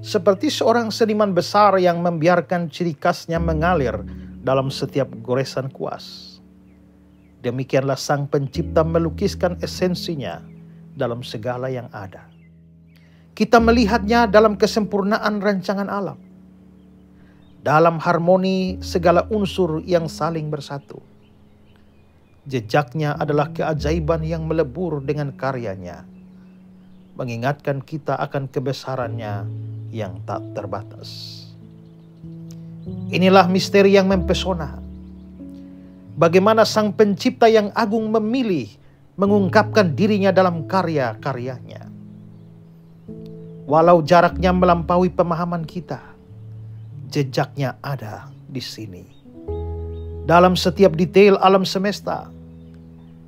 seperti seorang seniman besar yang membiarkan ciri khasnya mengalir dalam setiap goresan kuas. Demikianlah Sang Pencipta melukiskan esensinya dalam segala yang ada. Kita melihatnya dalam kesempurnaan rancangan alam, dalam harmoni segala unsur yang saling bersatu. Jejaknya adalah keajaiban yang melebur dengan karyanya, mengingatkan kita akan kebesarannya yang tak terbatas. Inilah misteri yang mempesona. Bagaimana Sang Pencipta yang agung memilih mengungkapkan dirinya dalam karya-karyanya. Walau jaraknya melampaui pemahaman kita, jejaknya ada di sini. Dalam setiap detail alam semesta,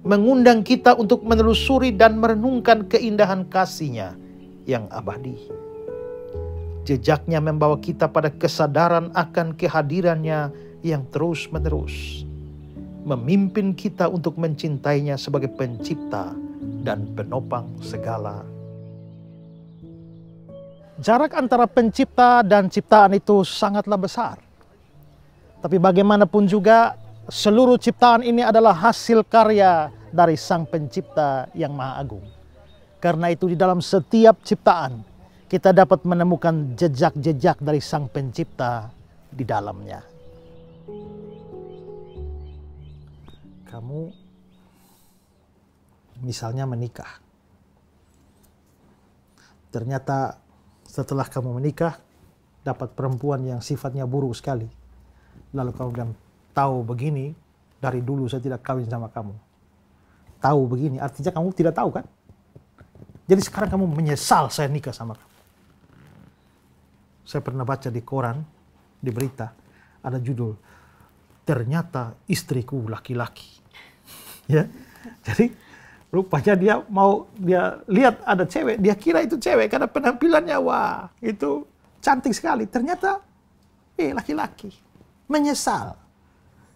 mengundang kita untuk menelusuri dan merenungkan keindahan kasih-Nya yang abadi. Jejaknya membawa kita pada kesadaran akan kehadiran-Nya yang terus-menerus, memimpin kita untuk mencintainya sebagai pencipta dan penopang segala. Jarak antara pencipta dan ciptaan itu sangatlah besar. Tapi bagaimanapun juga, seluruh ciptaan ini adalah hasil karya dari Sang Pencipta yang Maha Agung. Karena itu di dalam setiap ciptaan, kita dapat menemukan jejak-jejak dari Sang Pencipta di dalamnya. Kamu misalnya menikah. Ternyata setelah kamu menikah, dapat perempuan yang sifatnya buruk sekali. Lalu kamu bilang, tahu begini, dari dulu saya tidak kawin sama kamu. Tahu begini, artinya kamu tidak tahu kan? Jadi sekarang kamu menyesal saya nikah sama kamu. Saya pernah baca di koran, di berita, ada judul, ternyata istriku laki-laki. Ya, jadi rupanya dia lihat ada cewek, dia kira itu cewek karena penampilannya wah itu cantik sekali. Ternyata laki-laki. Menyesal.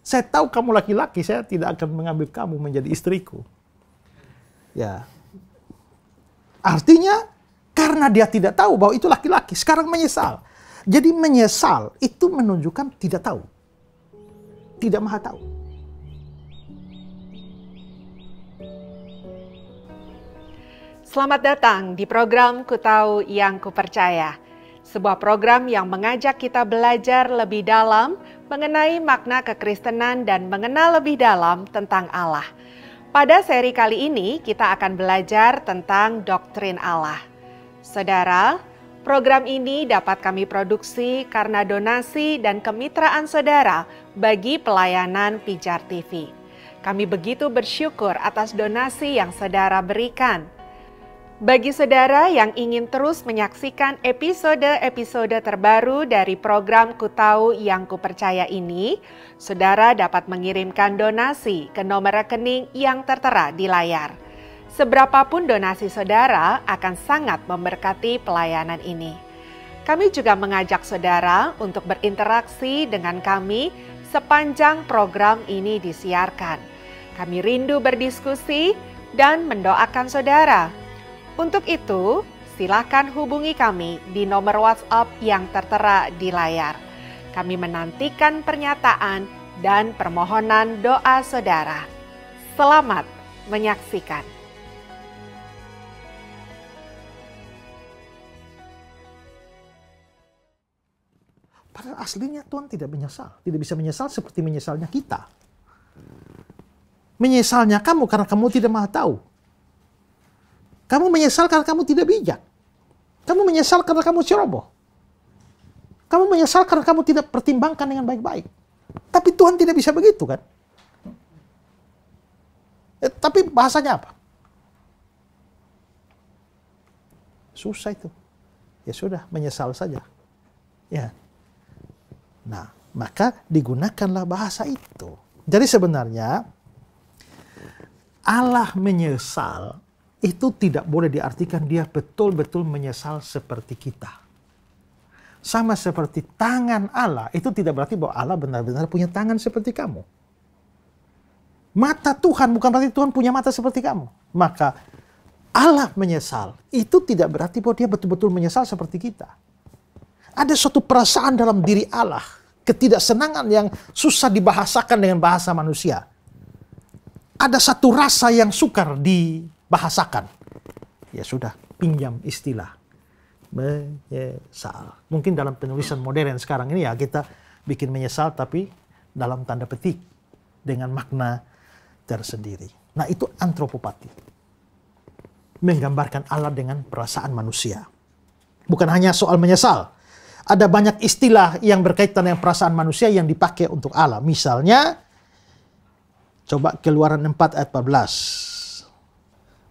Saya tahu kamu laki-laki, saya tidak akan mengambil kamu menjadi istriku. Ya. Artinya karena dia tidak tahu bahwa itu laki-laki, sekarang menyesal. Jadi menyesal itu menunjukkan tidak tahu. Tidak maha tahu. Selamat datang di program Ku Tahu Yang Ku Percaya. Sebuah program yang mengajak kita belajar lebih dalam mengenai makna kekristenan dan mengenal lebih dalam tentang Allah. Pada seri kali ini kita akan belajar tentang doktrin Allah. Saudara, program ini dapat kami produksi karena donasi dan kemitraan saudara bagi pelayanan Pijar TV. Kami begitu bersyukur atas donasi yang saudara berikan. Bagi saudara yang ingin terus menyaksikan episode-episode terbaru dari program Ku Tahu Yang Ku Percaya ini, saudara dapat mengirimkan donasi ke nomor rekening yang tertera di layar. Seberapapun donasi saudara akan sangat memberkati pelayanan ini. Kami juga mengajak saudara untuk berinteraksi dengan kami sepanjang program ini disiarkan. Kami rindu berdiskusi dan mendoakan saudara. Untuk itu, silakan hubungi kami di nomor WhatsApp yang tertera di layar. Kami menantikan pernyataan dan permohonan doa saudara. Selamat menyaksikan. Padahal aslinya Tuhan tidak menyesal. Tidak bisa menyesal seperti menyesalnya kita. Menyesalnya kamu karena kamu tidak maha tahu. Kamu menyesal karena kamu tidak bijak. Kamu menyesal karena kamu ceroboh. Kamu menyesal karena kamu tidak pertimbangkan dengan baik-baik. Tapi Tuhan tidak bisa begitu kan? Tapi bahasanya apa? Susah itu. Ya sudah, menyesal saja. Ya. Nah, maka digunakanlah bahasa itu. Jadi sebenarnya Allah menyesal itu tidak boleh diartikan dia betul-betul menyesal seperti kita. Sama seperti tangan Allah, itu tidak berarti bahwa Allah benar-benar punya tangan seperti kamu. Mata Tuhan bukan berarti Tuhan punya mata seperti kamu. Maka Allah menyesal, itu tidak berarti bahwa dia betul-betul menyesal seperti kita. Ada suatu perasaan dalam diri Allah, ketidaksenangan yang susah dibahasakan dengan bahasa manusia. Ada satu rasa yang sukar dibahasakan. Ya sudah, pinjam istilah menyesal. Mungkin dalam penulisan modern sekarang ini ya kita bikin menyesal tapi dalam tanda petik dengan makna tersendiri. Nah, itu antropopati. Menggambarkan Allah dengan perasaan manusia. Bukan hanya soal menyesal. Ada banyak istilah yang berkaitan dengan perasaan manusia yang dipakai untuk Allah. Misalnya, coba Keluaran 4 ayat 14.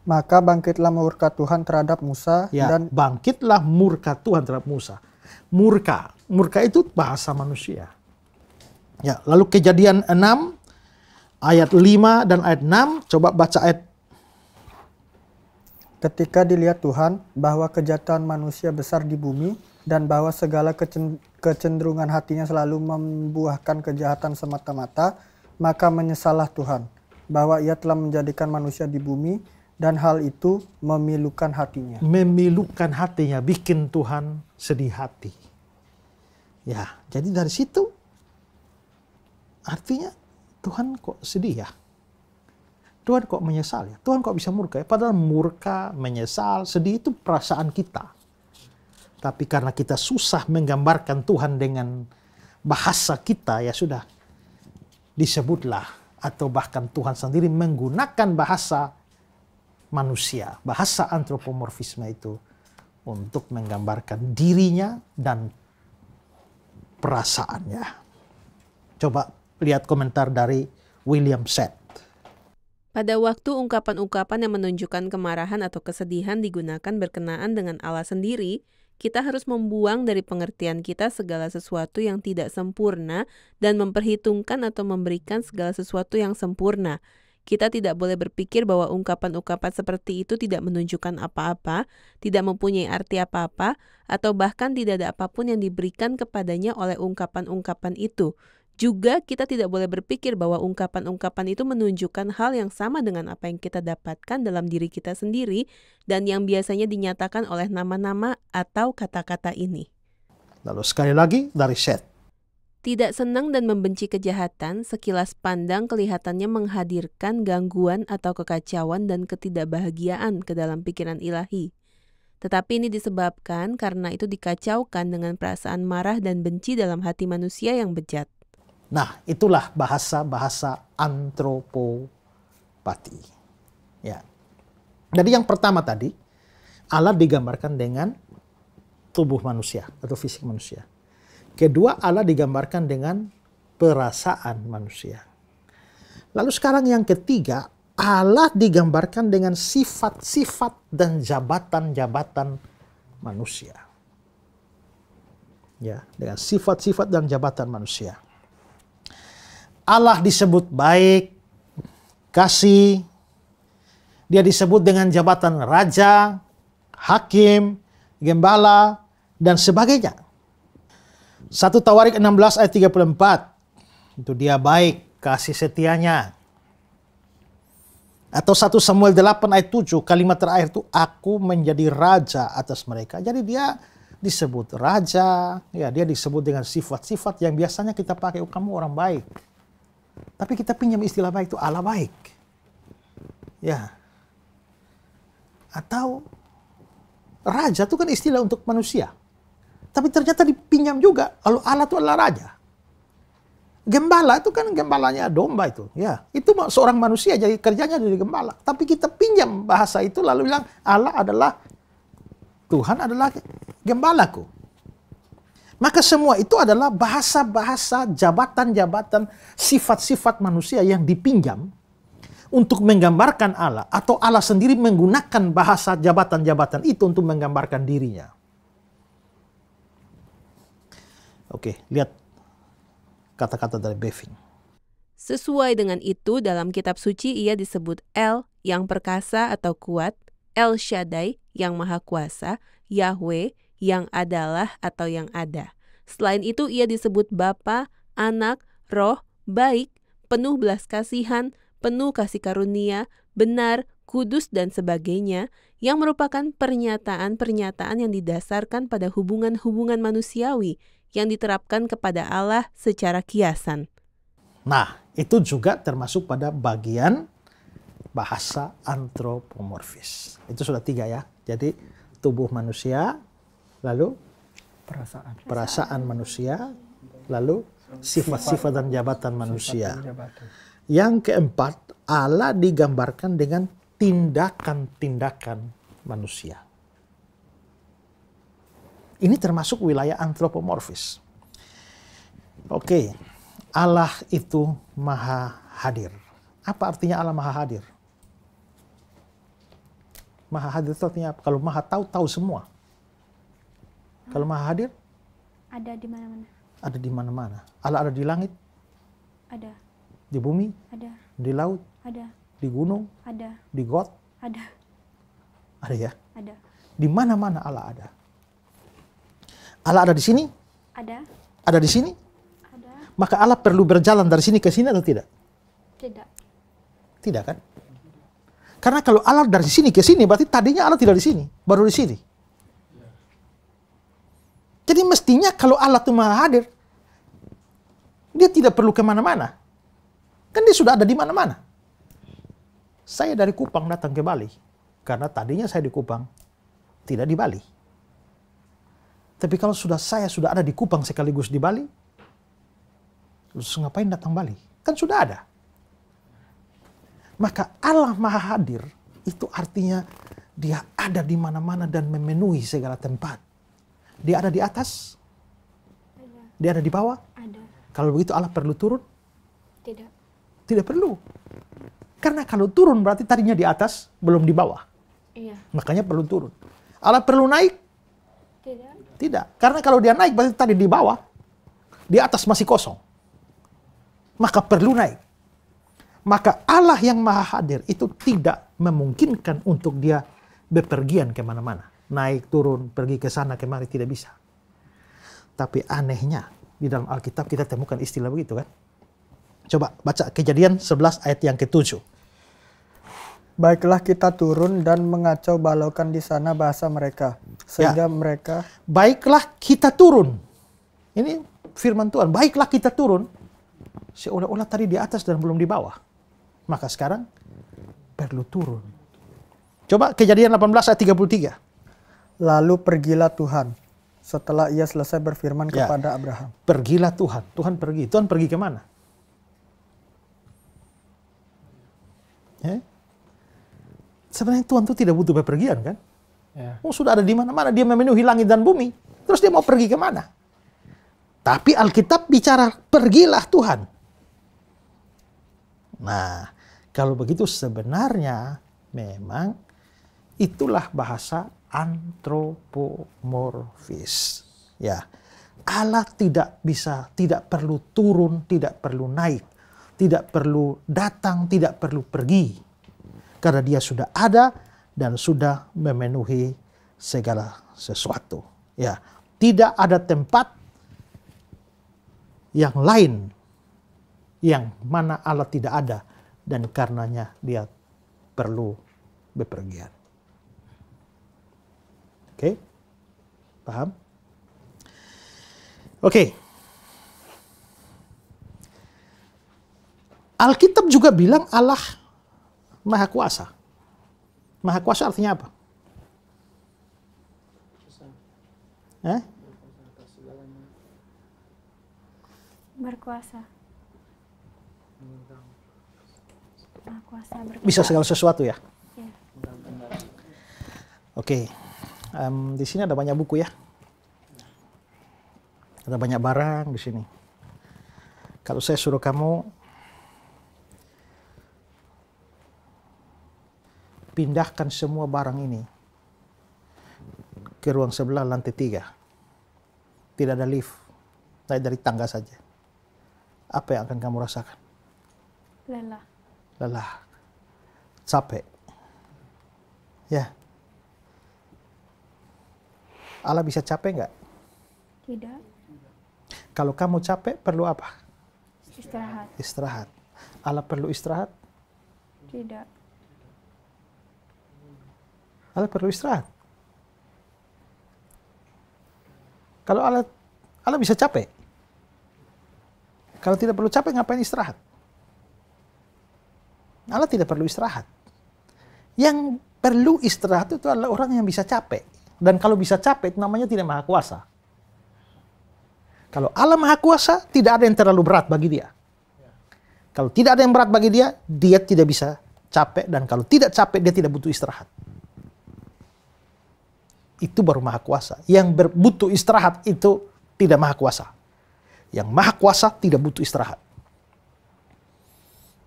Maka bangkitlah murka Tuhan terhadap Musa. Ya, Dan bangkitlah murka Tuhan terhadap Musa. Murka itu bahasa manusia. Ya, lalu Kejadian 6 ayat 5 dan ayat 6, coba baca ayat. ketika dilihat Tuhan bahwa kejahatan manusia besar di bumi, dan bahwa segala kecenderungan hatinya selalu membuahkan kejahatan semata-mata, maka menyesallah Tuhan bahwa ia telah menjadikan manusia di bumi, dan hal itu memilukan hatinya. Memilukan hatinya, bikin Tuhan sedih hati. Ya, jadi dari situ artinya Tuhan kok sedih ya? Tuhan kok menyesal ya? Tuhan kok bisa murka ya? Padahal murka, menyesal, sedih itu perasaan kita. Tapi karena kita susah menggambarkan Tuhan dengan bahasa kita, ya sudah disebutlah, atau bahkan Tuhan sendiri menggunakan bahasa manusia, bahasa antropomorfisme itu untuk menggambarkan dirinya dan perasaannya. Coba lihat komentar dari William Seth. Pada waktu ungkapan-ungkapan yang menunjukkan kemarahan atau kesedihan digunakan berkenaan dengan Allah sendiri, kita harus membuang dari pengertian kita segala sesuatu yang tidak sempurna dan memperhitungkan atau memberikan segala sesuatu yang sempurna. Kita tidak boleh berpikir bahwa ungkapan-ungkapan seperti itu tidak menunjukkan apa-apa, tidak mempunyai arti apa-apa, atau bahkan tidak ada apapun yang diberikan kepadanya oleh ungkapan-ungkapan itu. Juga kita tidak boleh berpikir bahwa ungkapan-ungkapan itu menunjukkan hal yang sama dengan apa yang kita dapatkan dalam diri kita sendiri dan yang biasanya dinyatakan oleh nama-nama atau kata-kata ini. Lalu sekali lagi dari Seth. Tidak senang dan membenci kejahatan, sekilas pandang kelihatannya menghadirkan gangguan atau kekacauan dan ketidakbahagiaan ke dalam pikiran ilahi. Tetapi ini disebabkan karena itu dikacaukan dengan perasaan marah dan benci dalam hati manusia yang bejat. Nah, itulah bahasa-bahasa antropopati. Ya. Jadi yang pertama tadi, Allah digambarkan dengan tubuh manusia atau fisik manusia. Kedua, Allah digambarkan dengan perasaan manusia. Lalu sekarang yang ketiga, Allah digambarkan dengan sifat-sifat dan jabatan-jabatan manusia. Ya, dengan sifat-sifat dan jabatan manusia. Allah disebut baik, kasih. Dia disebut dengan jabatan raja, hakim, gembala, dan sebagainya. 1 Tawarik 16 ayat 34. Itu dia baik, kasih setianya. Atau 1 Samuel 8 ayat 7, kalimat terakhir itu, aku menjadi raja atas mereka. Jadi dia disebut raja, ya dia disebut dengan sifat-sifat yang biasanya kita pakai, oh, kamu orang baik. Tapi kita pinjam istilah baik itu Allah baik. Ya. Atau raja itu kan istilah untuk manusia. Tapi ternyata dipinjam juga. Lalu Allah itu adalah raja. Gembala itu kan gembalanya domba itu. Ya, itu seorang manusia jadi kerjanya jadi gembala. Tapi kita pinjam bahasa itu lalu bilang Allah adalah Tuhan adalah gembalaku. Maka semua itu adalah bahasa-bahasa, jabatan-jabatan, sifat-sifat manusia yang dipinjam untuk menggambarkan Allah. Atau Allah sendiri menggunakan bahasa jabatan-jabatan itu untuk menggambarkan dirinya. Oke, lihat kata-kata dari Bevin. Sesuai dengan itu, dalam kitab suci ia disebut El yang perkasa atau kuat, El Shaddai yang maha kuasa, Yahweh yang adalah atau yang ada. Selain itu ia disebut Bapa, Anak, Roh, baik, penuh belas kasihan, penuh kasih karunia, benar, kudus, dan sebagainya, yang merupakan pernyataan-pernyataan yang didasarkan pada hubungan-hubungan manusiawi yang diterapkan kepada Allah secara kiasan. Nah, itu juga termasuk pada bagian bahasa antropomorfis. Itu sudah 3 ya. Jadi tubuh manusia, lalu perasaan manusia, lalu sifat-sifat dan jabatan manusia. Yang keempat, Allah digambarkan dengan tindakan-tindakan manusia. Ini termasuk wilayah antropomorfis. Oke, Allah itu maha hadir. Apa artinya Allah maha hadir? Maha hadir itu artinya apa? Kalau maha tahu, tahu semua. Kalau maha hadir? Ada di mana-mana. Ada di mana-mana. Allah ada di langit? Ada. Di bumi? Ada. Di laut? Ada. Di gunung? Ada. Di got? Ada. Ada ya? Ada. Di mana-mana Allah ada. Allah ada di sini? Ada. Ada di sini? Ada. Maka Allah perlu berjalan dari sini ke sini atau tidak? Tidak. Tidak kan? Karena kalau Allah dari sini ke sini, berarti tadinya Allah tidak di sini, baru di sini. Jadi mestinya kalau Allah itu maha hadir, dia tidak perlu kemana-mana. Kan dia sudah ada di mana-mana. Saya dari Kupang datang ke Bali, karena tadinya saya di Kupang, tidak di Bali. Tapi kalau saya sudah ada di Kupang sekaligus di Bali, terus ngapain datang Bali? Kan sudah ada. Maka Allah maha hadir, itu artinya dia ada di mana-mana dan memenuhi segala tempat. Dia ada di atas? Ada. Dia ada di bawah? Ada. Kalau begitu Allah perlu turun? Tidak. Tidak perlu. Karena kalau turun berarti tadinya di atas, belum di bawah. Iya. Makanya perlu turun. Allah perlu naik? Tidak. Tidak. Karena kalau dia naik berarti tadi di bawah, di atas masih kosong. Maka perlu naik. Maka Allah yang maha hadir itu tidak memungkinkan untuk dia bepergian kemana-mana. Naik, turun, pergi ke sana, kemari, tidak bisa. Tapi anehnya, di dalam Alkitab kita temukan istilah begitu kan. Coba baca Kejadian 11 ayat yang ke-7. Baiklah kita turun dan mengacau balaukan di sana bahasa mereka. Sehingga mereka... Baiklah kita turun. Ini firman Tuhan. Baiklah kita turun. Seolah-olah tadi di atas dan belum di bawah. Maka sekarang perlu turun. Coba Kejadian 18 ayat 33. Lalu pergilah Tuhan setelah ia selesai berfirman kepada Abraham. Pergilah Tuhan. Tuhan pergi. Tuhan pergi kemana? Sebenarnya Tuhan itu tidak butuh bepergian kan? Oh, sudah ada di mana-mana. Dia memenuhi langit dan bumi. Terus dia mau pergi kemana? Tapi Alkitab bicara pergilah Tuhan. Nah, kalau begitu sebenarnya memang itulah bahasa antropomorfis. Ya, Allah tidak perlu turun, tidak perlu naik, tidak perlu datang, tidak perlu pergi. Karena dia sudah ada dan sudah memenuhi segala sesuatu. Ya, tidak ada tempat yang lain yang mana Allah tidak ada dan karenanya dia perlu bepergian. Oke? Paham? Oke. Alkitab juga bilang Allah Maha Kuasa. Maha Kuasa artinya apa? Berkuasa. Maha Kuasa berkuasa. Bisa segala sesuatu ya? Ya. Oke. Di sini ada banyak buku ya. Ada banyak barang di sini. Kalau saya suruh kamu pindahkan semua barang ini ke ruang sebelah lantai 3. Tidak ada lift. Naik dari tangga saja. Apa yang akan kamu rasakan? Lelah. Lelah. Capek. Ya. Allah bisa capek nggak? Tidak. Kalau kamu capek, perlu apa? Istirahat. Istirahat. Allah perlu istirahat? Tidak. Allah perlu istirahat. Kalau Allah bisa capek. Kalau tidak perlu capek, ngapain istirahat? Allah tidak perlu istirahat. Yang perlu istirahat itu adalah orang yang bisa capek. Dan kalau bisa capek, namanya tidak maha kuasa. Kalau Allah maha kuasa, tidak ada yang terlalu berat bagi dia. Kalau tidak ada yang berat bagi dia, dia tidak bisa capek. Dan kalau tidak capek, dia tidak butuh istirahat. Itu baru maha kuasa. Yang butuh istirahat itu tidak maha kuasa. Yang maha kuasa tidak butuh istirahat.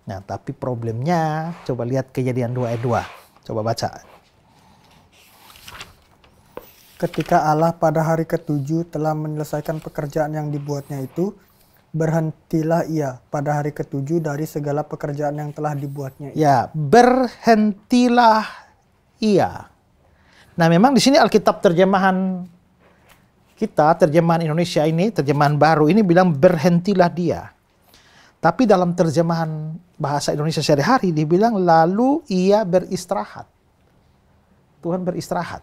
Nah, tapi problemnya, coba lihat Kejadian 2 ayat 2. Coba baca. Ketika Allah pada hari ke-7 telah menyelesaikan pekerjaan yang dibuatnya itu, berhentilah ia pada hari ke-7 dari segala pekerjaan yang telah dibuatnya itu. Ya, berhentilah ia. Nah, memang di sini Alkitab terjemahan kita, terjemahan Indonesia ini, terjemahan baru ini bilang berhentilah dia. Tapi dalam terjemahan bahasa Indonesia sehari-hari dibilang lalu ia beristirahat. Tuhan beristirahat.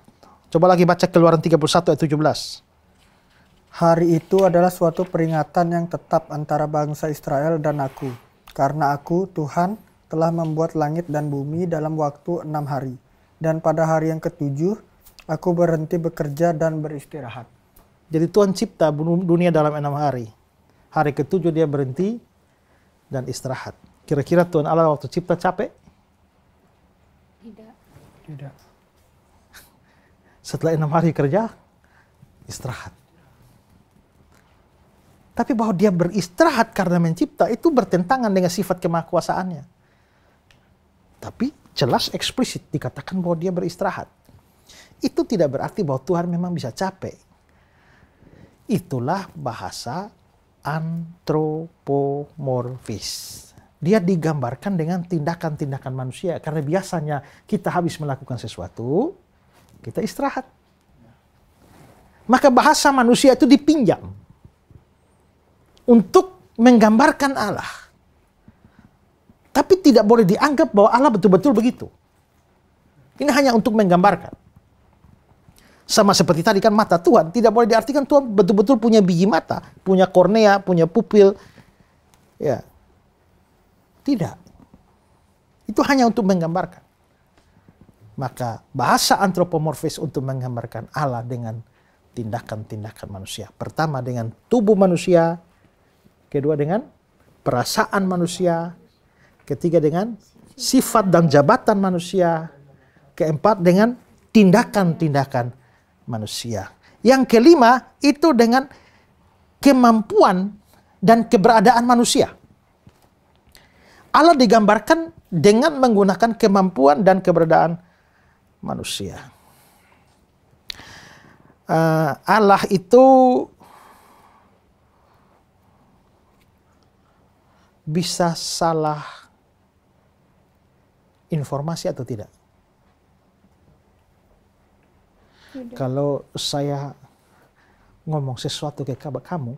Coba lagi baca Keluaran 31 ayat 17. Hari itu adalah suatu peringatan yang tetap antara bangsa Israel dan aku. Karena aku, Tuhan, telah membuat langit dan bumi dalam waktu 6 hari. Dan pada hari yang ke-7, aku berhenti bekerja dan beristirahat. Jadi Tuhan cipta dunia dalam 6 hari. Hari ke-7 dia berhenti dan istirahat. Kira-kira Tuhan Allah waktu cipta capek? Tidak. Setelah 6 hari kerja, istirahat. Tapi bahwa dia beristirahat karena mencipta itu bertentangan dengan sifat kemahakuasaannya. Tapi jelas eksplisit dikatakan bahwa dia beristirahat. Itu tidak berarti bahwa Tuhan memang bisa capek. Itulah bahasa antropomorfis. Dia digambarkan dengan tindakan-tindakan manusia. Karena biasanya kita habis melakukan sesuatu, kita istirahat. Maka bahasa manusia itu dipinjam untuk menggambarkan Allah. Tapi tidak boleh dianggap bahwa Allah betul-betul begitu. Ini hanya untuk menggambarkan. Sama seperti tadi kan mata Tuhan. Tidak boleh diartikan Tuhan betul-betul punya biji mata. Punya kornea, punya pupil. Ya. Tidak. Itu hanya untuk menggambarkan. Maka bahasa antropomorfis untuk menggambarkan Allah dengan tindakan-tindakan manusia. Pertama dengan tubuh manusia. Kedua dengan perasaan manusia. Ketiga dengan sifat dan jabatan manusia. Keempat dengan tindakan-tindakan manusia. Yang kelima itu dengan kemampuan dan keberadaan manusia. Allah digambarkan dengan menggunakan kemampuan dan keberadaan manusia. Allah itu bisa salah informasi atau tidak? Tidak. Kalau saya ngomong sesuatu ke kamu,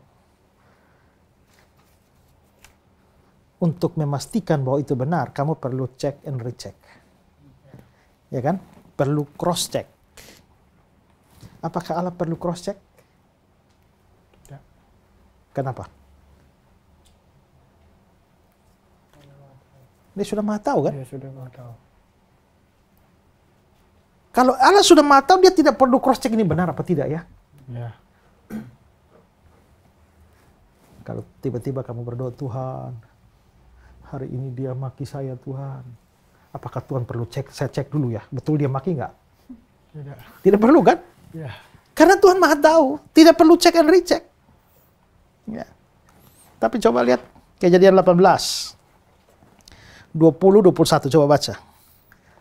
untuk memastikan bahwa itu benar, kamu perlu check and recheck. Ya kan? Perlu cross check. Apakah Allah perlu cross check? Tidak. Kenapa? Dia sudah maha tahu kan? Dia sudah maha tahu. Kalau Allah sudah maha tahu, dia tidak perlu cross check ini benar apa tidak ya? Ya. Kalau tiba-tiba kamu berdoa, Tuhan, hari ini dia maki saya Tuhan. Apakah Tuhan perlu cek? Saya cek dulu ya. Betul dia maki nggak? Tidak. Tidak perlu kan? Ya. Karena Tuhan maha tahu. Tidak perlu cek and recheck. Ya. Tapi coba lihat Kejadian 18. 20-21. Coba baca.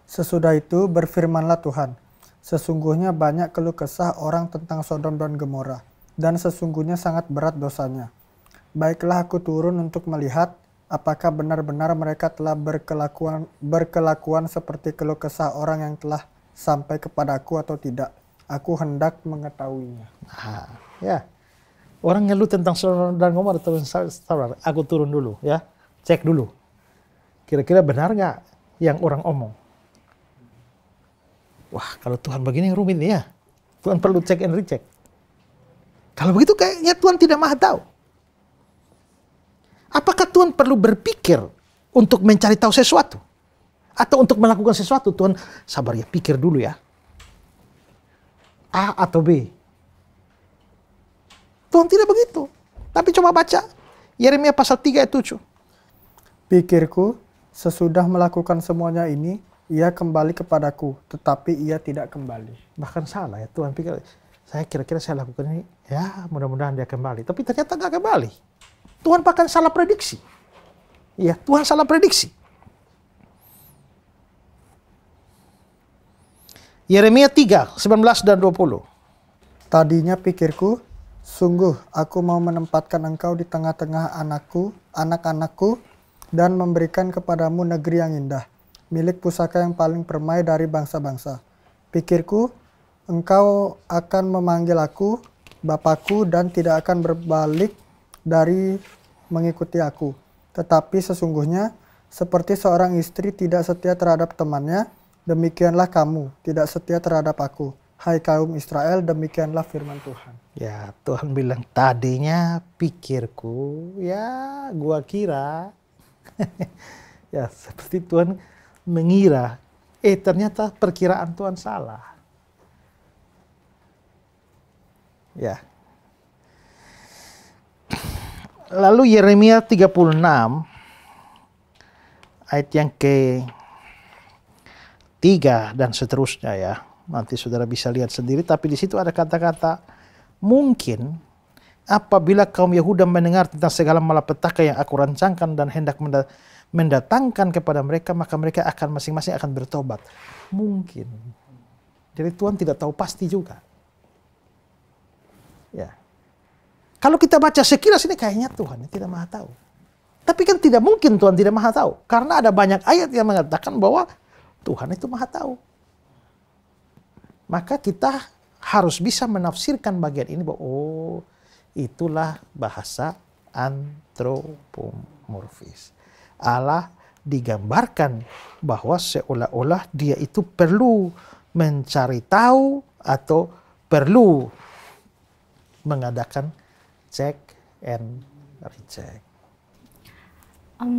Sesudah itu berfirmanlah Tuhan, sesungguhnya banyak keluh kesah orang tentang Sodom dan Gomora, dan sesungguhnya sangat berat dosanya. Baiklah aku turun untuk melihat apakah benar-benar mereka telah berkelakuan seperti keluh kesah orang yang telah sampai kepadaku atau tidak. Aku hendak mengetahuinya. Nah, ya. Orang ngeluh tentang Sodom dan Gomora, saudara, aku turun dulu ya. Cek dulu. Kira-kira benar nggak yang orang omong? Wah, kalau Tuhan begini rumit nih ya. Tuhan perlu check and recheck. Kalau begitu kayaknya Tuhan tidak maha tahu. Apakah Tuhan perlu berpikir untuk mencari tahu sesuatu? Atau untuk melakukan sesuatu? Tuhan sabar ya, pikir dulu ya. A atau B? Tuhan tidak begitu. Tapi coba baca Yeremia pasal 3 ayat 7. Pikirku, sesudah melakukan semuanya ini, ia kembali kepadaku, tetapi ia tidak kembali. Bahkan salah ya, Tuhan pikir, saya kira-kira saya lakukan ini, ya mudah-mudahan dia kembali. Tapi ternyata nggak kembali. Tuhan bahkan salah prediksi. Ya, Tuhan salah prediksi. Yeremia 3, 19 dan 20. Tadinya pikirku, sungguh aku mau menempatkan engkau di tengah-tengah anak-anakku, dan memberikan kepadamu negeri yang indah, milik pusaka yang paling permai dari bangsa-bangsa. Pikirku, engkau akan memanggil aku, Bapakku, dan tidak akan berbalik dari mengikuti aku. Tetapi sesungguhnya, seperti seorang istri tidak setia terhadap temannya, demikianlah kamu tidak setia terhadap aku. Hai kaum Israel, demikianlah firman Tuhan. Ya, Tuhan bilang tadinya pikirku, ya gua kira. Ya, seperti Tuhan mengira, ternyata perkiraan Tuhan salah. Ya. Lalu Yeremia 36 ayat yang ke-3 dan seterusnya ya. Nanti saudara bisa lihat sendiri, tapi di situ ada kata-kata mungkin apabila kaum Yehuda mendengar tentang segala malapetaka yang aku rancangkan dan hendak mendatangkan kepada mereka, maka mereka akan masing-masing akan bertobat. Mungkin. Jadi Tuhan tidak tahu pasti juga. Ya. Kalau kita baca sekilas ini kayaknya Tuhan tidak maha tahu. Tapi kan tidak mungkin Tuhan tidak maha tahu. Karena ada banyak ayat yang mengatakan bahwa Tuhan itu maha tahu. Maka kita harus bisa menafsirkan bagian ini bahwa oh, itulah bahasa antropomorfis. Allah digambarkan bahwa seolah-olah dia itu perlu mencari tahu atau perlu mengadakan check and recheck.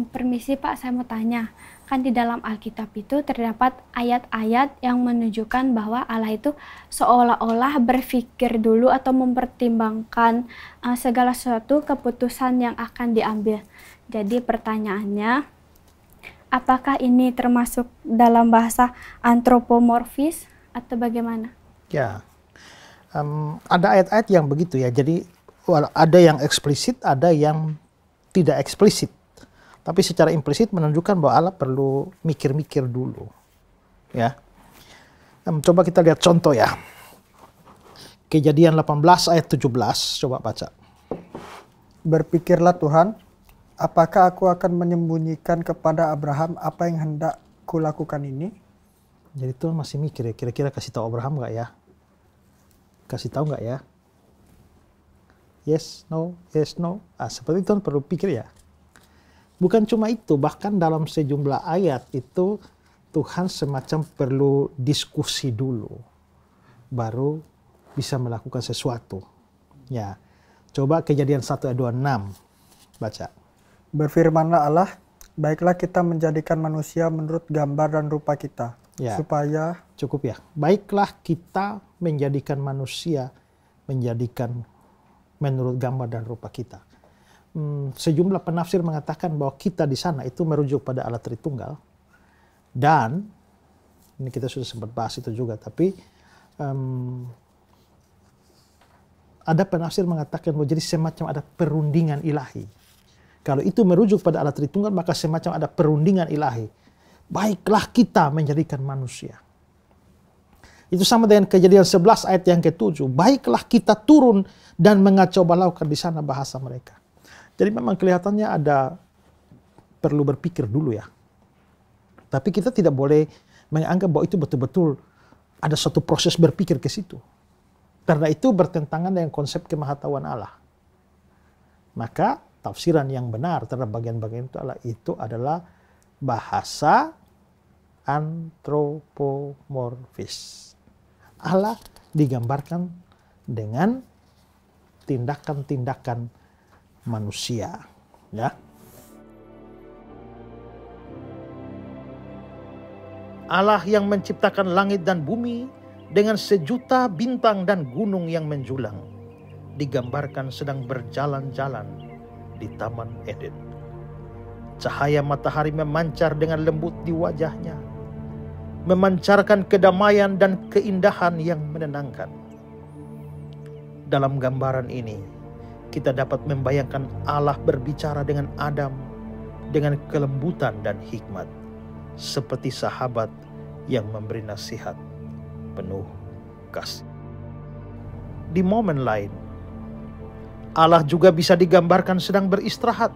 Permisi Pak, saya mau tanya. Kan di dalam Alkitab itu terdapat ayat-ayat yang menunjukkan bahwa Allah itu seolah-olah berpikir dulu atau mempertimbangkan segala sesuatu keputusan yang akan diambil. Jadi pertanyaannya, apakah ini termasuk dalam bahasa antropomorfis atau bagaimana? Ya, ada ayat-ayat yang begitu ya. Jadi ada yang eksplisit, ada yang tidak eksplisit. Tapi secara implisit menunjukkan bahwa Allah perlu mikir-mikir dulu. Ya. Coba kita lihat contoh ya. Kejadian 18 ayat 17, coba baca. Berpikirlah Tuhan, apakah aku akan menyembunyikan kepada Abraham apa yang hendak kulakukan ini? Jadi Tuhan masih mikir ya, kira-kira kasih tahu Abraham nggak ya? Kasih tahu nggak ya? Yes, no, seperti Tuhan perlu pikir ya. Bukan cuma itu, bahkan dalam sejumlah ayat itu Tuhan semacam perlu diskusi dulu, baru bisa melakukan sesuatu. Ya, coba Kejadian 1 ayat 26, baca. Berfirmanlah Allah, baiklah kita menjadikan manusia menurut gambar dan rupa kita, ya, supaya... Cukup ya, baiklah kita menjadikan manusia, menurut gambar dan rupa kita. Sejumlah penafsir mengatakan bahwa kita di sana itu merujuk pada Allah Tritunggal, dan ini kita sudah sempat bahas itu juga, tapi ada penafsir mengatakan bahwa jadi semacam ada perundingan ilahi. Kalau itu merujuk pada Allah Tritunggal, maka semacam ada perundingan ilahi. Baiklah kita menjadikan manusia. Itu sama dengan Kejadian 11 ayat yang ke-7. Baiklah kita turun dan mengacau balaukan di sana, bahasa mereka. Jadi memang kelihatannya ada perlu berpikir dulu ya. Tapi kita tidak boleh menganggap bahwa itu betul-betul ada suatu proses berpikir ke situ. Karena itu bertentangan dengan konsep kemahatauan Allah. Maka tafsiran yang benar terhadap bagian-bagian itu adalah bahasa antropomorfis. Allah digambarkan dengan tindakan-tindakan manusia, ya. Allah yang menciptakan langit dan bumi dengan sejuta bintang dan gunung yang menjulang, digambarkan sedang berjalan-jalan di Taman Eden. Cahaya matahari memancar dengan lembut di wajahnya, memancarkan kedamaian dan keindahan yang menenangkan. Dalam gambaran ini, kita dapat membayangkan Allah berbicara dengan Adam dengan kelembutan dan hikmat, seperti sahabat yang memberi nasihat penuh kasih. Di momen lain, Allah juga bisa digambarkan sedang beristirahat,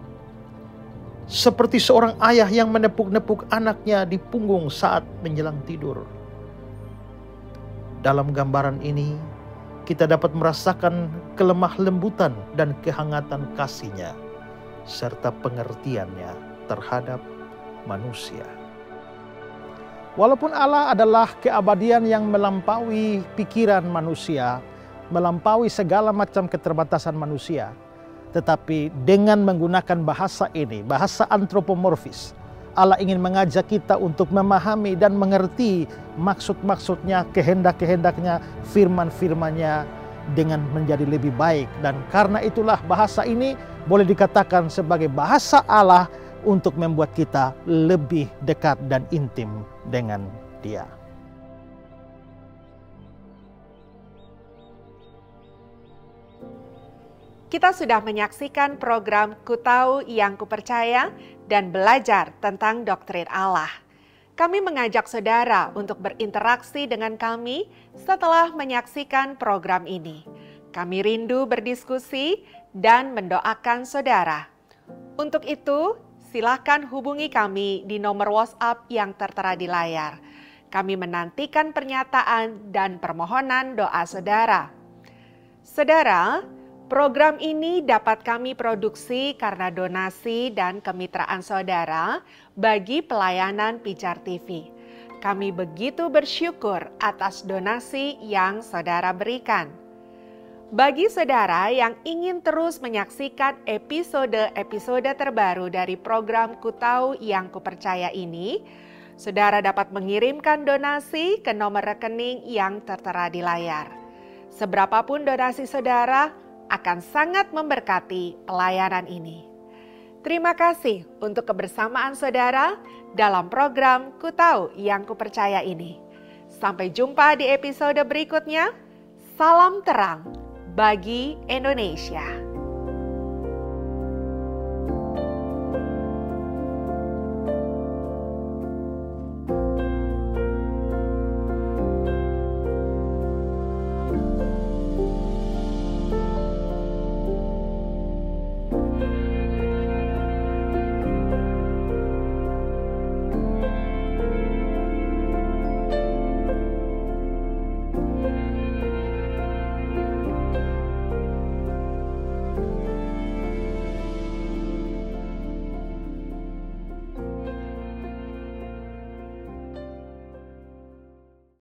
seperti seorang ayah yang menepuk-nepuk anaknya di punggung saat menjelang tidur. Dalam gambaran ini, kita dapat merasakan kelemah lembutan dan kehangatan kasih-Nya, serta pengertiannya terhadap manusia. Walaupun Allah adalah keabadian yang melampaui pikiran manusia, melampaui segala macam keterbatasan manusia, tetapi dengan menggunakan bahasa ini, bahasa antropomorfis, Allah ingin mengajak kita untuk memahami dan mengerti maksud-maksudnya, kehendak-kehendaknya, firman-firmannya dengan menjadi lebih baik. Dan karena itulah bahasa ini boleh dikatakan sebagai bahasa Allah untuk membuat kita lebih dekat dan intim dengan Dia. Kita sudah menyaksikan program Ku Tahu Yang Kupercaya dan belajar tentang doktrin Allah. Kami mengajak saudara untuk berinteraksi dengan kami setelah menyaksikan program ini. Kami rindu berdiskusi dan mendoakan saudara. Untuk itu, silakan hubungi kami di nomor WhatsApp yang tertera di layar. Kami menantikan pernyataan dan permohonan doa saudara. Saudara, program ini dapat kami produksi karena donasi dan kemitraan saudara bagi pelayanan Pijar TV. Kami begitu bersyukur atas donasi yang saudara berikan. Bagi saudara yang ingin terus menyaksikan episode-episode terbaru dari program Ku Tahu Yang Kupercaya ini, saudara dapat mengirimkan donasi ke nomor rekening yang tertera di layar. Seberapapun donasi saudara akan sangat memberkati pelayanan ini. Terima kasih untuk kebersamaan saudara dalam program Ku Tahu Yang Kupercaya ini. Sampai jumpa di episode berikutnya. Salam terang bagi Indonesia.